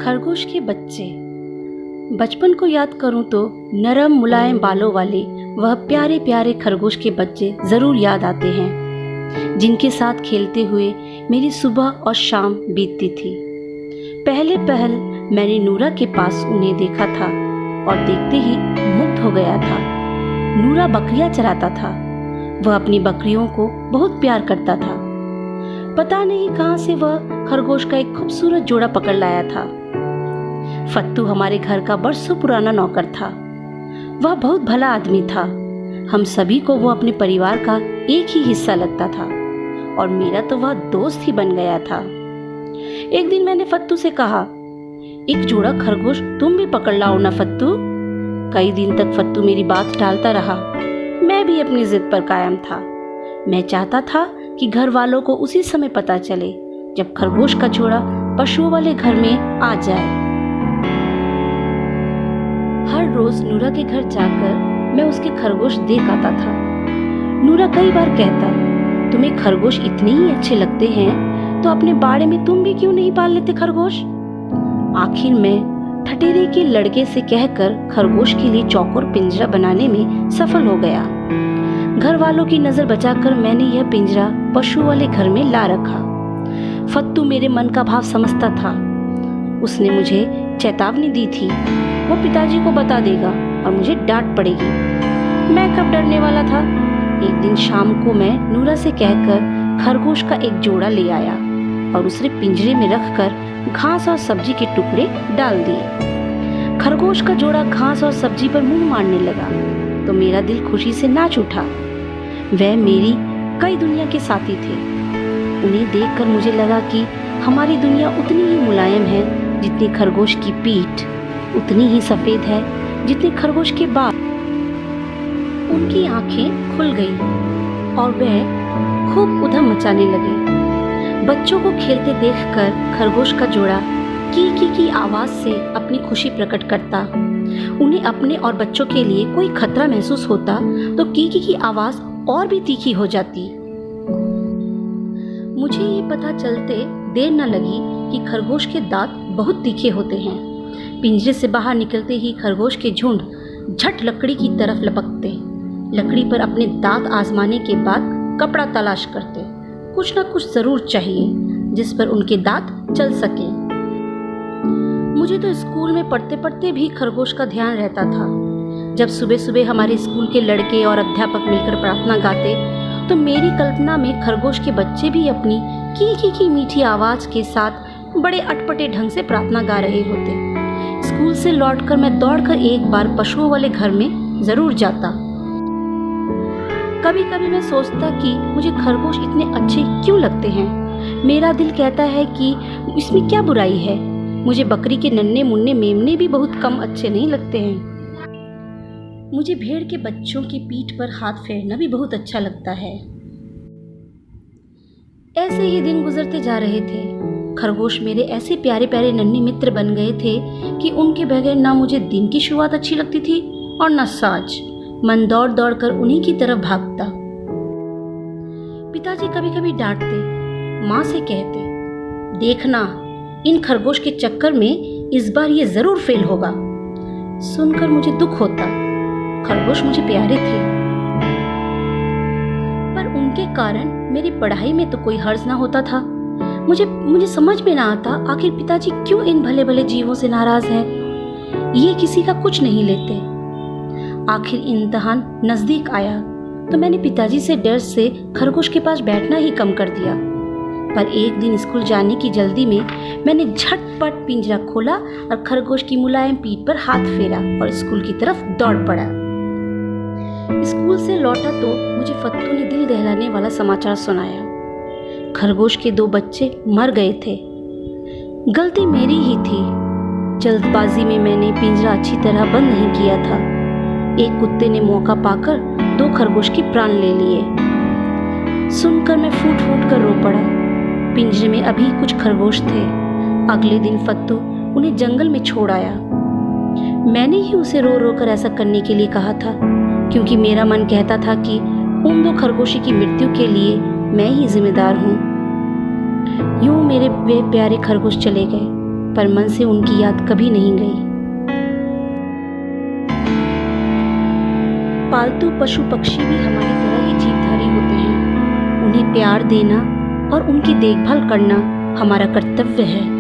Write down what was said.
खरगोश के बच्चे। बचपन को याद करूं तो नरम मुलायम बालों वाले वह प्यारे प्यारे खरगोश के बच्चे ज़रूर याद आते हैं, जिनके साथ खेलते हुए मेरी सुबह और शाम बीतती थी। पहले पहल मैंने नूरा के पास उन्हें देखा था और देखते ही मुग्ध हो गया था। नूरा बकरियां चराता था। वह अपनी बकरियों को बहुत प्यार करता था। पता नहीं कहां से वह खरगोश का एक खूबसूरत जोड़ा पकड़ लाया था। फत्तू हमारे घर का बरसों पुराना नौकर था। वह बहुत भला आदमी था। हम सभी को वो अपने परिवार का एक ही हिस्सा लगता था और मेरा तो वह दोस्त ही बन गया था। एक दिन मैंने फत्तू से कहा, एक जोड़ा खरगोश तुम भी पकड़ लाओ ना फत्तू। कई दिन तक फत्तू मेरी बात टालता रहा। मैं भी अपनी जिद पर कायम था। मैं चाहता था कि घर वालों को उसी समय पता चले जब खरगोश का जोड़ा पशुओं वाले घर में आ जाए। हर रोज नूरा के घर जाकर मैं उसके खरगोश देख आता था। नूरा कई बार कहता, तुम्हें खरगोश इतने ही अच्छे लगते हैं तो अपने बाड़े में तुम भी क्यों नहीं पाल लेते खरगोश। आखिर मैं ठठेरे के लड़के से कहकर खरगोश के लिए चौकोर पिंजरा बनाने में सफल हो गया। घर वालों की नजर बचाकर मैंने यह पिंजरा पशु वाले घर में ला रखा। फत्तू मेरे मन का भाव समझता था। उसने मुझे चेतावनी दी थी, वो पिताजी को बता देगा और मुझे डांट पड़ेगी। मैं कब डरने वाला था। एक दिन शाम को मैं नूरा से कहकर खरगोश का एक जोड़ा ले आया और उसे पिंजरे में रखकर घास और सब्जी के टुकड़े डाल दिए। खरगोश का जोड़ा घास और सब्जी पर मुंह मारने लगा तो मेरा दिल खुशी से नाच उठा। वह मेरी कई दुनिया के साथी थे। उन्हें देखकर मुझे लगा कि हमारी दुनिया उतनी ही मुलायम है जितनी खरगोश की पीठ, उतनी ही सफेद है जितने खरगोश के बाल। उनकी आंखें खुल गई और वह खूब उधम मचाने लगे। बच्चों को खेलते देखकर खरगोश का जोड़ा की की आवाज से अपनी खुशी प्रकट करता। उन्हें अपने और बच्चों के लिए कोई खतरा महसूस होता तो की आवाज और भी तीखी हो जाती। मुझे ये पता चलते देर न लगी कि खरगोश के दांत बहुत तीखे होते हैं। पिंजरे से बाहर निकलते ही खरगोश के झुंड झट लकड़ी की तरफ लपकते। लकड़ी पर अपने दांत आजमाने के बाद कपड़ा तलाश करते। कुछ न कुछ जरूर चाहिए जिस पर उनके दांत चल सके। मुझे तो स्कूल में पढ़ते पढ़ते भी खरगोश का ध्यान रहता था। जब सुबह सुबह हमारे स्कूल के लड़के और अध्यापक मिलकर प्रार्थना गाते तो मेरी कल्पना में खरगोश के बच्चे भी अपनी की मीठी आवाज के साथ बड़े अटपटे ढंग से प्रार्थना गा रहे होते। स्कूल से लौटकर मैं दौड़कर एक बार पशुओं वाले घर में जरूर जाता। कभी कभी मैं सोचता कि मुझे खरगोश इतने अच्छे क्यों लगते हैं। मेरा दिल कहता है कि इसमें क्या बुराई है। मुझे बकरी के नन्हे मुन्ने मेमने भी बहुत कम अच्छे नहीं लगते हैं। मुझे भेड़ के बच्चों की पीठ पर हाथ फेरना भी बहुत अच्छा लगता है। ऐसे ही दिन गुजरते जा रहे थे। खरगोश मेरे ऐसे प्यारे प्यारे नन्हे मित्र बन गए थे कि उनके बगैर ना मुझे दिन की शुरुआत अच्छी लगती थी और न साँझ। मन दौड़ दौड़ कर उन्हीं की तरफ भागता। पिताजी कभी कभी डांटते, माँ से कहते, देखना इन खरगोश के चक्कर में इस बार ये जरूर फेल होगा। सुनकर मुझे दुख होता। खरगोश मुझे प्यारे थे पर उनके कारण मेरी पढ़ाई में तो कोई हर्ज ना होता था। मुझे समझ में ना आता आखिर पिताजी क्यों इन भले भले जीवों से नाराज हैं। ये किसी का कुछ नहीं लेते। आखिर इम्तिहान नजदीक आया तो मैंने पिताजी से डर से खरगोश के पास बैठना ही कम कर दिया। पर एक दिन स्कूल जाने की जल्दी में मैंने झटपट पिंजरा खोला और खरगोश की मुलायम पीठ पर हाथ फेरा और स्कूल की तरफ दौड़ पड़ा। स्कूल से लौटा तो मुझे फत्तू ने दिल दहलाने वाला समाचार सुनाया। खरगोश के 2 बच्चे मर गए थे। गलती मेरी ही थी। जल्दबाजी में मैंने पिंजरा अच्छी तरह बंद नहीं किया था। एक कुत्ते ने मौका पाकर 2 खरगोश के प्राण ले लिए। सुनकर मैं फूट फूट कर रो पड़ा। पिंजरे में अभी कुछ खरगोश थे। अगले दिन फत्तू उन्हें जंगल में छोड़ आया। मैंने ही उसे रो रो कर ऐसा करने के लिए कहा था, क्योंकि मेरा मन कहता था कि उन 2 खरगोशी की मृत्यु के लिए मैं ही जिम्मेदार हूँ। यूं मेरे वे प्यारे खरगोश चले गए। पर मन से उनकी याद कभी नहीं गई। पालतू पशु पक्षी भी हमारी तरह ही जीवधारी होते हैं। उन्हें प्यार देना और उनकी देखभाल करना हमारा कर्तव्य है।